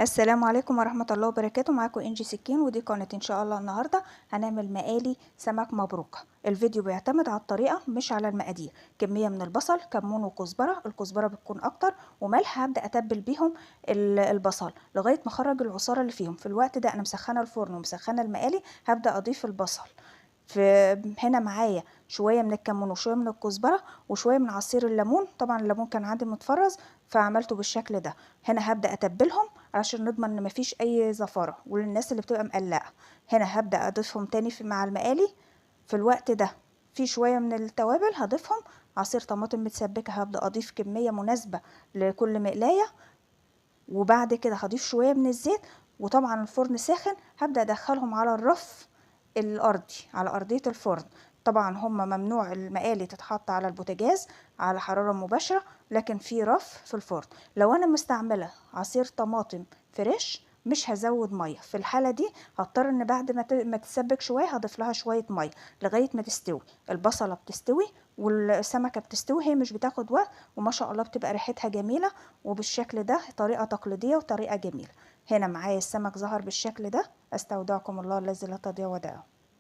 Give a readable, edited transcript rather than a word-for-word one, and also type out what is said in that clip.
السلام عليكم ورحمة الله وبركاته. معاكم انجي سكين، ودي قناة ان شاء الله. النهاردة هنعمل مقالي سمك مبروك. الفيديو بيعتمد على الطريقة مش على المقادير. كمية من البصل، كمون وكزبرة. الكزبرة بتكون اكتر، وملح. هبدأ اتبل بيهم البصل لغاية ما اخرج العصارة اللي فيهم. في الوقت ده انا مسخنة الفرن ومسخنة المقالي. هبدأ اضيف البصل. هنا معايا شويه من الكمون وشويه من الكزبره وشويه من عصير الليمون. طبعا الليمون كان عندي متفرز فعملته بالشكل ده. هنا هبدا اتبلهم عشان نضمن ان مفيش اي زفاره، وللناس اللي بتبقى مقلقه. هنا هبدا اضيفهم تاني مع المقالي. في الوقت ده في شويه من التوابل هضيفهم. عصير طماطم متسبكه، هبدا اضيف كميه مناسبه لكل مقلايه. وبعد كده هضيف شويه من الزيت. وطبعا الفرن ساخن، هبدا ادخلهم على الرف الارضي، على ارضيه الفرن. طبعا هما ممنوع المقالي تتحط على البوتاجاز على حراره مباشره، لكن في رف في الفرن. لو انا مستعمله عصير طماطم فريش مش هزود ميه. في الحاله دي هضطر ان بعد ما تتسبك شويه هضيف لها شويه ميه لغايه ما تستوي. البصله بتستوي والسمكه بتستوي، هي مش بتاخد وقت، وما شاء الله بتبقى ريحتها جميله. وبالشكل ده طريقه تقليديه وطريقه جميله. هنا معايا السمك ظهر بالشكل ده. استودعكم الله الذي لا تضيع ودائعه.